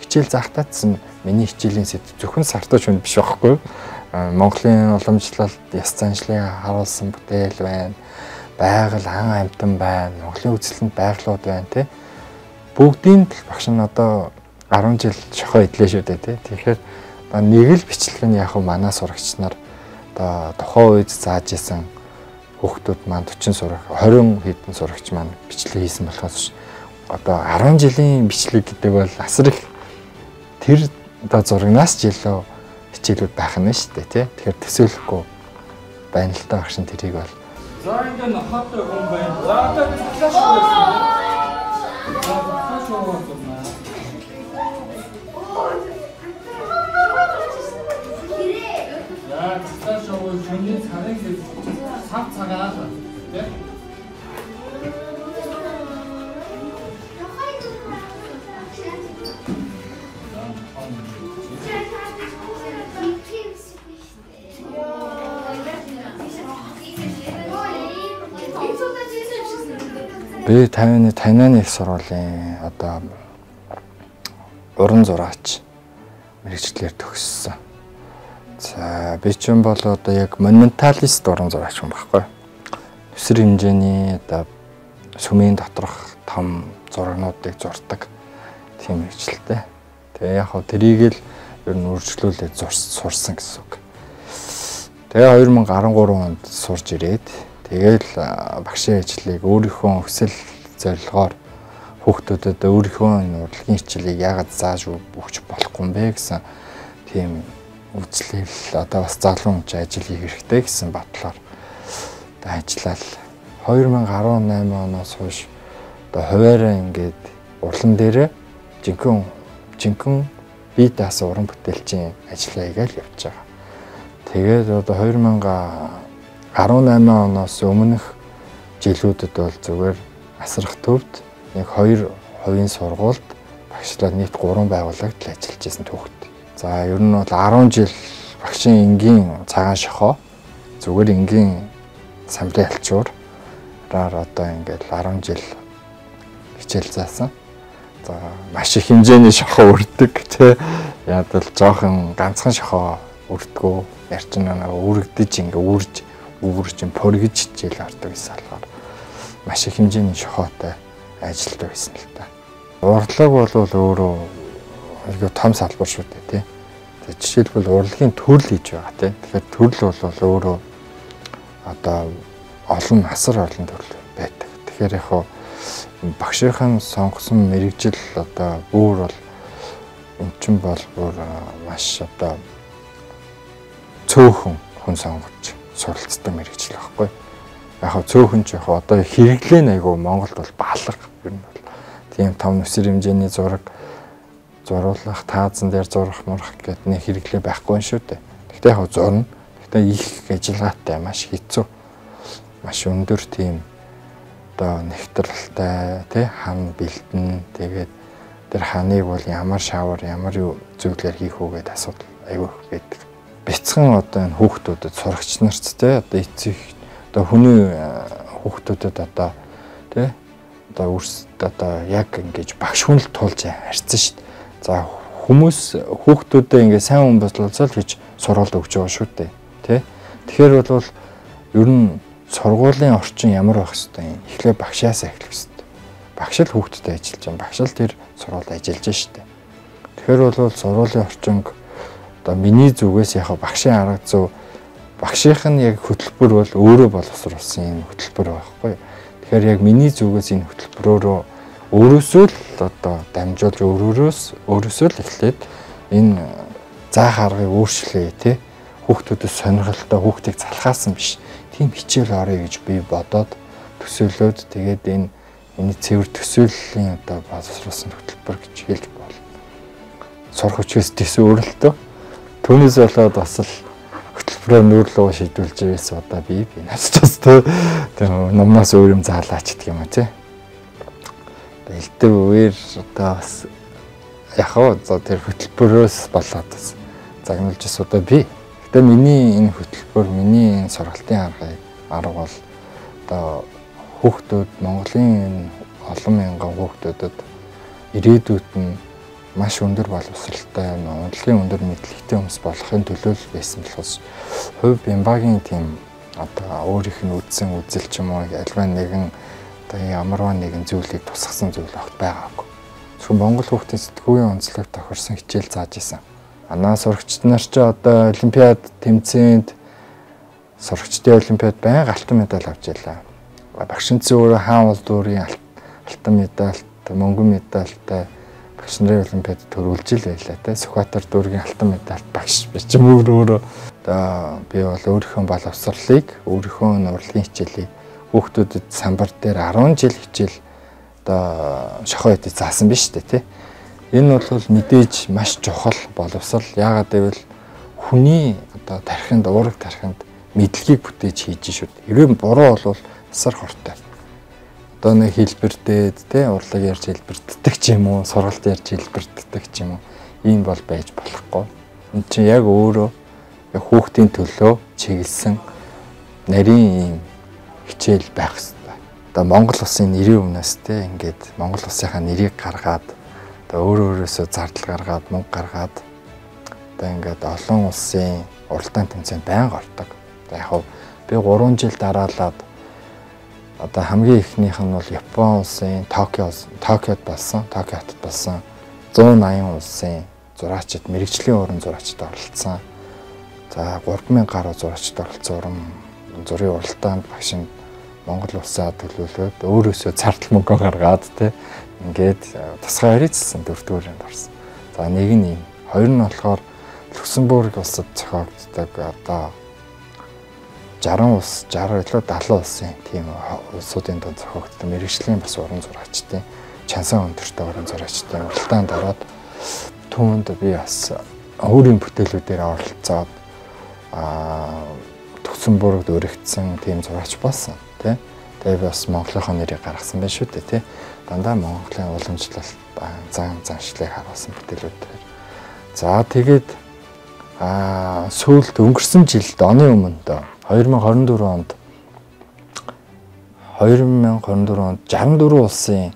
хичээл заахтаадсан миний хичээлийн сэдв зөвхөн сартаж хүнд биш байхгүй. Монголын уламжлалт, яс заншлыг харуулсан бүтээл байна. Байгаль, ан амьтан байна. Монголын үзэсгэлэнт байгалууд байна тий. Бүгдийн багш нь одоо 10 жил шохоо идлээ шүү дээ тий. Тэгэхээр нэг л бичлэг нь яг манай сурагч нар одоо тухайн үед зааж исэн хүүхдүүд маань 40 сурагч 20 хэдэн сурагч маань бичлэг хийсэн болохоос одоо 10 жилийн бичлэг гэдэг бол асар их тэр одоо зурагнаас ч илүү хичээлүүд байх нь шүү дээ тий. Тэгэхээр төсөөлөхгүй байна л та багш нь тэрийг бол. За ингээд хаттай хүн байна. За одоо цаглааш байсан. Шөнийн цагийг цаг цагаар тийм би танианы их сургуулийн одоо уран зураач мэргэжлэр төгссөн. За би ч юм бол одоо яг монументалист уран зураач юм баггүй. Өсвөр хэмжээний одоо сүмийн доторх том зурагнуудыг зурдаг тийм мэргэжилтэй. Тэгээ яг хөө тэрийг л ер нь үргэлжлүүлээд сурсан гэсэн үг. Тэгээ 2013 онд сурж ирээд тэгэл багшийн ажлыг өөрийнхөө өсөл зорилгоор хүүхдүүдэд өөрийнхөө урлагийн хичээлийг яагаад зааж өгч болохгүй юм бэ гэсэн тийм үзлэл одоо бас залуу хүн ажил хийх хэрэгтэй гэсэн батлаар одоо ажиллаад 2018 оноос хойш одоо хуваараа ингээд урлан дээрээ жинхэнэ бие даасан уран бүтээлчийн ажил хийгээл явж байгаа. Тэгээд одоо 2018 оноос өмнөх жилүүдэд бол зүгээр асрах төвд нэг 2 хувийн сургуульд багшлаад нийт 3 байгууллагт ажиллаж байсан түүхт. За ер нь бол 10 жил багшийн энгийн цагаан шохоо зүгээр энгийн самбарын альчуураар одоо ингээд 10 жил хичээл заасан. За маш их хэмжээний шохоо өрдөг тий. Яг л жоохон ганцхан шохоо өрдгөө ярьчин нэг үргдэж ингээд үүрж поргиж хичээл ордог гэсэн болохоор маш их хэмжээний шохоотой ажилладаг байсан л та. Урлаг бол өөрөө айгүй том салбар шүү дээ тий. Жишээлбэл урлагийн төрөл хийж байгаа тий. Тэгэхээр төрөл бол өөрөө одоо олон насар олон төрөл байдаг. Тэгэхээр яг багшийнхан сонгосон мэрэгжил одоо бүр бол эн чинь бол бүр маш одоо цөөхөн хүн сонгож суралцдаг мэрэгжил байхгүй. Яг цөөхөн ч яг одоо хэрэглээ айгүй Монголд бол баалга ер нь бол тийм том өсвөр хэмжээний зураг зуруулах, таазан дээр зурах мурах гэдэг нэг хэрэглээ байхгүй шүү дээ. Гэхдээ яг зурна. Гэхдээ их ажиллагаатай маш хэцүү. Маш өндөр тийм одоо нэгтрэлтэй тий хан бэлтэн тэгээд тэр ханыг бол ямар шавар ямар зүйлээр хийх үү гэдэг асуудал айгүй байдаг. Бяцхан одоо энэ хүүхдүүдэд сурагч нарт тий одоо эцэг одоо хүний хүүхдүүдэд одоо тий одоо одоо яг ингэж багш хүнэл тулж харьцсан шүү дээ. За хүмүүс хүүхдүүдэд ингэ сайн хүн боловсрол гэж сургалт өгч байгаа шүү дээ тий. Тэгэхээр бол ер нь сургуулийн орчин ямар байх хэвтэй юм. Эхлээ багшаас эхлэх хэвтэй. Багш л хүүхдтэй ажиллаж байгаа. Багш л тэр сургуульд ажиллаж штэ. Тэгэхээр бол сургуулийн орчинг одоо миний зүгээс яг багшийн арга зүй багшийнх нь яг хөтөлбөр бол өөрөө боловсруулсан юм хөтөлбөр байхгүй. Тэгэхээр яг миний зүгээс энэ хөтөлбөрөөрөө өөрөөсөө л одоо дамжуулж өөрөөсөө л эхлээд энэ заах аргыг өөрчлөе тий. Хүүхдүүдэд сонирхолтой хүүхдийг залхаасан биш. Тийм хичээл орё гэж би бодоод төсөөлөөд тэгээд энэ цэвэр төсөөллийн одоо боловсруулсан хөтөлбөр гэж хэлж байна. Сурах хүчээс төсөө өөрлөлтөө түүнээс болоод бас л хөтөлбөрөө нүүрлөө шийдүүлж байсан одоо би насчаас тийм номноос өөр юм заалаач гэх юм уу тий. Элдв үеэр одоо бас яхаа за тэр хөтөлбөрөөс болоод бас загнуулж бас одоо би. Гэтэ миний энэ хөтөлбөр миний энэ сургалтын арга бол одоо хүүхдүүд Монголын олон мянган хүүхдүүдэд ирээдүйд нь маш өндөр боловсралтай, унтлагын өндөр мэдлэгтэй хүмүүс болохын төлөө л байсан болохоос хувь Бямбагийн тийм одоо өөрийнх нь үзсэн үзэл ч юм уу альва нэгэн одоо ямарваа нэгэн зүйлийг тусгасан зүйл огт байгаагүй. Зөвхөн Монгол хүүхдийн сэтгүүлийн онцлог тохирсон хичээл зааж исэн. Манай сурагчид нар ч одоо олимпиад тэмцээнд сурагчдын олимпиад байнга алтан медаль авч ялаа. Багшинцэн өөрөө хаан улс дүүргийн алтан медальтай, мөнгөн медальтай багш нарын олимпиад төрүүлж л байлаа те. Сүхбаатар дүүргийн алтан медальт багш биш юм өөрөө. Одоо би бол өөрийнхөө боловсролыг, өөрийнхөө урлагийн хичээлийг хүүхдүүдэд самбар дээр 10 жил хичээл одоо шохоо идэж заасан биз дээ те. Энэ бол мэдээж маш чухал боловсрал. Яагаад гэвэл хүний одоо тархинд, уурэг тархинд мэдлэгийг бүтээж хийж шүү дээ. Хэрвээ буруу бол асар хортой. Одоо нэг хэлбэрдээд те урлаг ярьж хэлбэрддэг ч юм уу, сургалт ярьж хэлбэрддэг ч юм уу. Ийм бол байж болохгүй. Энд чинь яг өөрөө хүүхдийн төлөө чиглэсэн нарийн ийм хичээл байх хэрэгтэй. Одоо Монгол улсын нэрийн өмнөөс те ингээд Монгол улсынхаа нэрийг гаргаад одоо өөрөөсөө зардал гаргаад, мөнгө гаргаад одоо ингээд олон улсын уралдаан тэмцээнд байнга ордог. Яг би 3 жил дараалаад одоо хамгийн ихнийх нь бол Япон улсын Токиод болсон, Токио хотод болсон 180 улсын зураачид, мэрэгжлийн уран зураачид оролцсон. За 3000 гаруй зураачид оролцсон зургийн уралдаанд багш нь Монгол улсаа төлөөлөөд өөрөөсөө зардал мөнгө гаргаад те ингээд тусгай харилцсан 4-р ангид орсон. За нэг нь юм. Хоёр нь болохоор Люксембург улсад зохиогддог одоо 60 улс, 60 илүү 70 улсын тийм улсуудын донд зохиогддог мэрэгжлийн бас уран зураачдын чансан өндөртэй уран зураачдын уралдаанд ороод түүнд би бас өөрийн бүтээлүүдээр оролцоод Люксембургт өргөгдсөн тийм зураач болсон тий. Тэгээ бас Монголынхоо нэрийг гаргасан байх шүү дээ тий. Дандаа Монголын уламжлалт заншлыг харуулсан бүтээлүүдээр. За тэгээд сүүлд өнгөрсөн жилд оны өмнө 2024 онд 64 улсын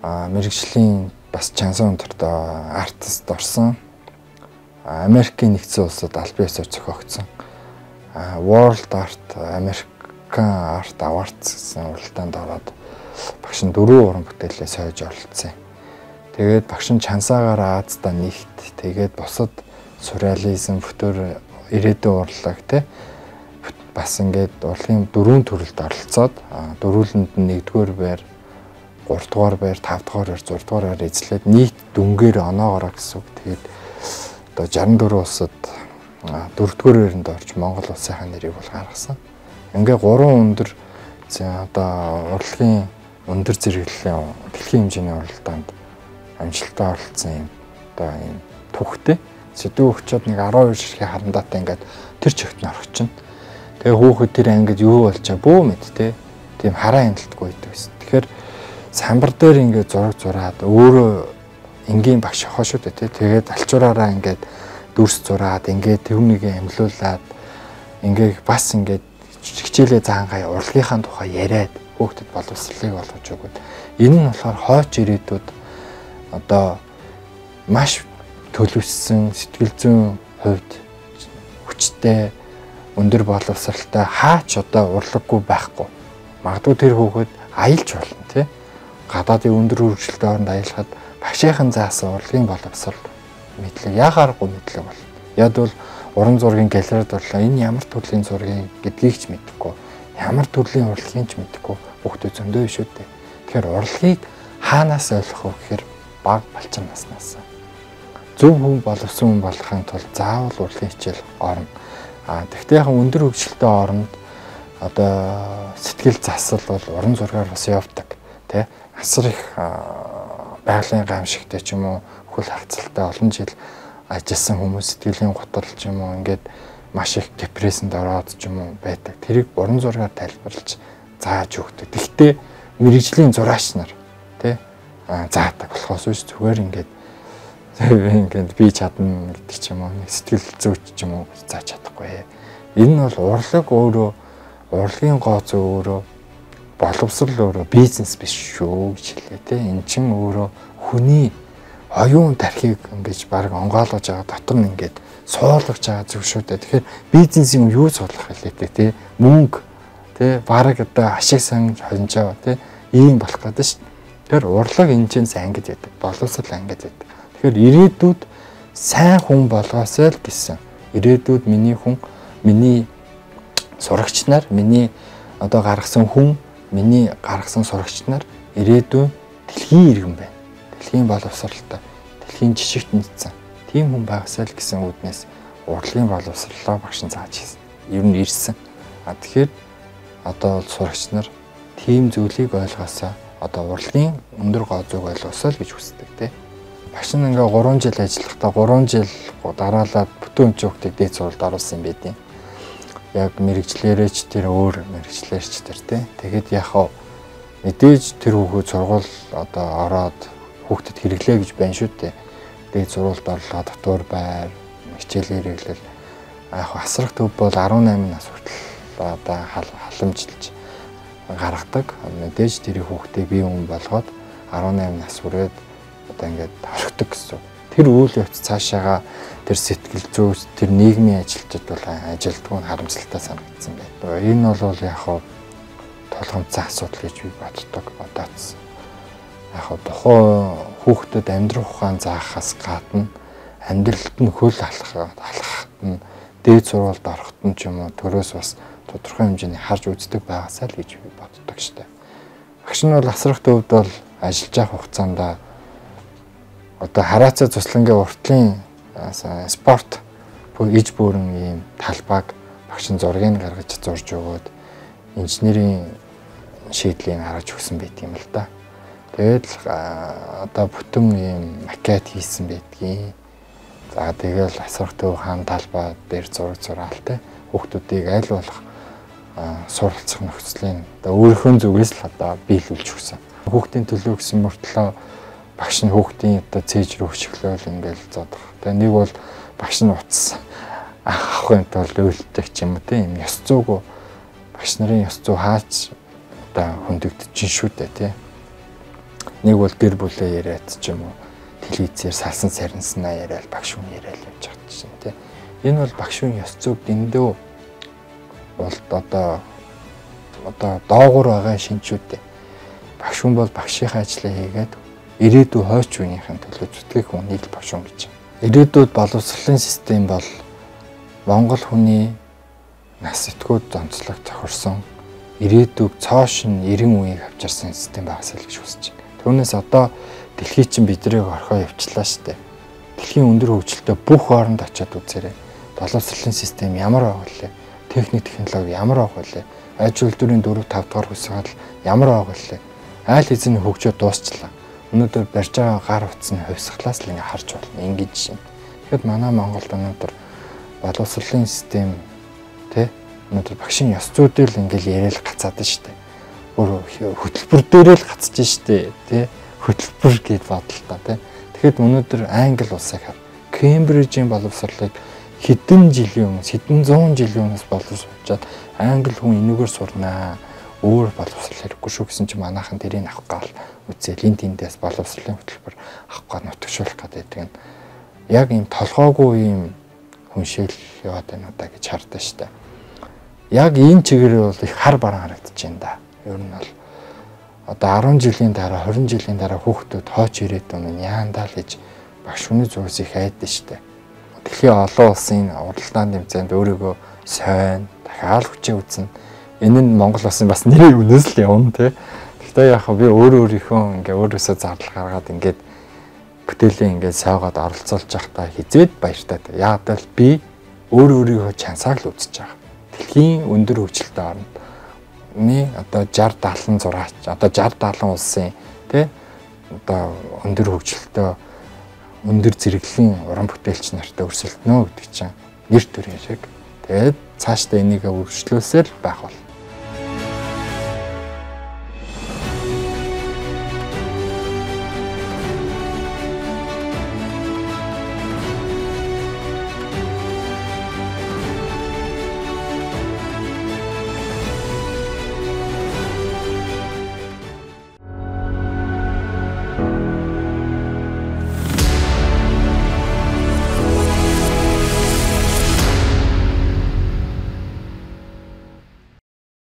мэрэгжлийн бас чансан өндөрт артист орсон. Америкийн нэгдсэн улсад албан ёсоор зохиогдсон World Art American Art Awards гэсэн уралдаанд ороод багш нь 4 уран бүтээлээ сойж оролцсон. Тэгээд багш нь чансаагаар Аздаа нэгт тэгээд бусад сюрреализм, футур, ирээдүйн урлаг те бас ингээд урлагийн 4 төрөлд оролцоод дөрүүлэнд нь 1-р байр, 3-р байр, 5-р байр, 6-р байр эзлээд нийт дүнгээр оноогоороо гэсэн үг. Тэгээд одоо 64 улсад 4-р байранд орж Монгол улсынхаа нэрийг бол гаргасан. Ингээ 3 өндөр одоо урлагийн өндөр зэрэглэлийн дэлхийн хэмжээний уралдаанд амжилттай оролцсон юм одоо юм түүхтэй сэдв өгчөөд нэг 12 ширхэг харандаатай ингээд тэр чигт нь орчихно. Тэгээ хүүхэд тэр ангид юу болчаа бөө мэд те тийм хараа хяналтгүй байдаг байсан. Тэгэхээр самбар дээр ингээд зураг зураад өөрөө энгийн багш ахаа шүү дээ те. Тэгээд алчуураараа ингээд дүрс зураад ингээд түүнийг амьлуулад ингээд бас ингээд хичээлээ заангай урлагийнхаа тухай яриад хүүхдэд боловсролыг олгож өгöd. Энэ нь болохоор хойч ирээдүйд одоо маш төлөвшсөн сэтгэл зүйн хувьд хүчтэй өндөр боловсралтай хаач одоо урлаггүй байхгүй. Магадгүй тэр хүүхэд аялж болно тий. Гадаадын өндөр хөгжилтэй оронд аялахад багшийн заасан урлагийн боловсрал мэдлэг яхааргүй мэдлэг болно. Яг бол уран зургийн галерейд орлоо энэ ямар төрлийн зургийн гэдгийг ч мэдэхгүй. Ямар төрлийн урлагийн ч мэдэхгүй хүүхдүүд зөндөө шүү дээ. Тэгэхээр урлагийг хаанаас ойлгох вэ гэхээр баг балчин наснаас. Зөв хүн боловсон хүн болохын тулд заавал урлагийн хичээл орно. Тэгвэл яг өндөр хөгжилтэй оронд одоо сэтгэл засал бол уран зургаар бас явдаг тий. Асар их байгалийн гамшигтай ч юм уу хөл хавцалтай олон жил ажилласан хүмүүс сэтгэлийн гутал ч юм уу ингээд маш их депрессэнд ороод ч юм уу байдаг. Тэрийг уран зургаар тайлбарлаж зааж өгдөг. Тэгвэл мэрэгжлийн зураач нар тий заадаг болохоос биш зүгээр ингээд би чадна гэдэг ч юм уу сэтгэл зүйч ч юм уу зааж чадахгүй. Энэ нь бол урлаг өөрөө урлагийн gooц өөрөө боловсрал өөрөө бизнес биш шүү гэж хэлээ те. Эн чин өөрөө хүний оюун тархийг ингэж баг онгойлгож байгаа дотор нь ингээд суулгаж байгаа зүг шүү дээ. Тэгэхээр бизнесийн юу суулгах хэлээ тий. Мөнгө тий баг одоо ашиг сан хонжоо тий ийм болох гэдэг шүү. Тэгэхээр урлаг энэчнээс ангиж яадаг. Боловсрол ангиж яадаг. Тэгэхээр ирээдүйд сайн хүн болгоосой л гэсэн. Ирээдүйд миний хүн, миний сурагч нар, миний одоо гаргасан хүн, миний гаргасан сурагч нар ирээдүйн дэлхийн иргэн байна. Дэлхийн боловсралтай, дэлхийн жишгт нийцсэн. Тийм хүн байгаасай л гэсэн үднээс урлагийн боловсролоо багш нь зааж ирсэн. Ер нь ирсэн. Тэгэхээр одоо сурагч нар тийм зүйлийг ойлгосоо одоо урлагийн өндөр гоо зүг ойлгосоо л гэж хүсдэг тий. Багш нь ингээ 3 жил ажиллахдаа 3 жил дараалаад бүтэн хүүхдийг дээд сургуульд оруулсан юм байдیں۔ Яг мэрэгчлэрээч тэр өөр мэрэгчлэрч тэр тий. Тэгээд яхаа мэдээж тэр хүүхэд сургууль одоо ороод хүүхдэд хэрэглээ гэж байна шүү дээ. Дээд сургуульд орлоо дотор байр хичээл хэрэглэл яг асрах төв бол 18 нас хүртэл одоо халамжилж гаргадаг. Мэдээж тэр хүүхдээ бие хүн болгоод 18 нас хүрээд одоо ингээд орхидог гэсэн. Тэр үйл явц цаашаага тэр сэтгэл зүйс тэр нийгмийн ажилчид бол ажилтгүй нь харамсалтай санагдсан байна. Энэ бол яг толгомцсон асуудал гэж би боддог. Одооц яг тухайн хүүхдэд амьдрах ухаан заахаас гадна амьдралд нь хөл алхахад нь дээд сургуульд ороход нь ч юм уу төрөөс бас тодорхой хэмжээний харж үздэг байгаасаа л гэж би боддог штэ. Багш нь бол асрах төвд бол ажиллаж явах хугацаанд одоо хараацаа цуслангийн уртлын спорт иж бүрэн ийм талбайг багш нь зургийг гаргаж зурж өгөөд инженерийн шийдлийг гаргаж өгсөн байт юм л да. Тэгээд одоо бүтэн ийм макет хийсэн байдгийг. За тэгэл асрах төв хаан талбай дээр зураг зураалтай хүүхдүүдийг аль болох суралцах нөхцөлийн одоо өөрийнхөө зүгээс л одоо биелүүлж өгсөн. Хүүхдийн төлөө гэсэн мөртлөө багш нь хүүхдийн одоо цээж рүү хөшөглөөл ингээл зодох. Тэгээ нэг бол багш нь утас авахын тулд үйлдэх ч юм уу тийм ёс зүйгүй багш нарын ёс зүй хаач одоо хөндөгдөж шүү дээ тий. Нэг бол гэр бүлээ яриад ч юм уу телевизээр салсан сарнснаа яриад багш хүн яриад явж байгаа чинь тий. Энэ бол багш хүн ёс зүйг дэндүү бол одоо доогуур байгаа шинжүүдтэй. Багш хүн бол багшийнхаа ажлаа хийгээд ирээдүйн хойч үеийнхэн төлөө зүтгэх хүнийг л багш хүн гэж. Ирээдүйд боловсролын систем бол Монгол хүний нас сэтгүүд зонцлог тохирсон ирээдүйг цоош нь 90 үеийг авчирсан систем байгаасаа л гэж хүсэж байна. Түүнээс одоо дэлхий чинь бидрийг орхоо явчлаа штэ. Дэлхийн өндөр хөгжилтэй бүх хооронд очиад үзээрэй. Боловсролын систем ямар байгаа вэ? Техник технологи ямар байгаа вэ? Аж үйлдвэрийн 4-5 дахь хүсэл ямар байгаа вэ? Айл хэзээ хөгжөөд дуусчлаа. Өнөөдөр барьж байгаа гар утасны хувьсгалаас л ингээ харж байна. Ингээд шин. Тэгэхэд манай Монголд өнөөдөр боловсролын систем тий өнөөдөр багшийн ёс зүйдэл ингээл яриад гацаад штэ. Өөр хөтөлбөр дээрээ л гацж штэ тий хөтөлбөр гэд бодлоо тий. Тэгэхэд өнөөдөр Англи улсыг хав. Кембрижийн боловсролыг хэдэн жилийн өмнөөс хэдэн зуун жилийн өмнөөс боловсруулчаад англи хүн энэгээр сурнаа. Өөр боловсрол хэрэггүй шүү гэсэн чинь манайхан тэрийг авах гал үзэл энэ тэндээс боловсролын хөтөлбөр авах гал нутагшуулах гэдэг нь яг ийм толгоогүй ийм хүншил яваад байна удаа гэж хардсан штэ. Яг энэ чигээр бол их хар баран харагдаж байна да. Ер нь бол одоо 10 жилийн дараа 20 жилийн дараа хүүхдүүд хооч ирээд өмнө яандаа л гэж багш хүний зүгээс их айдсан штэ. Дэлхийн олон улсын уралдаан тэмцээнд өөрийгөө сайн дахиад хүчээ үзнэ. Энэ нь Монгол улсын бас нэрийн үнээс л явна тий. Гэхдээ яг би өөрийнхөө ингээ өөрөөсөө зардал гаргаад ингээд бүтээлийн ингээд сайгаад оролцуулж явахдаа хизээд баяртай. Яг л би өөрийгөө чансааг л үзэж байгаа. Дэлхийн өндөр хөгжилтэй орнд одоо 60 70 6 одоо 60 70 улсын тий одоо өндөр хөгжилтэй өндөр зэрэглэлийн уран бүтээлч нартай өрсөлдөнө гэдэг чинь нэр төр яг. Тэгээд цаашдаа энийг өргөжлүүлсээр байх бол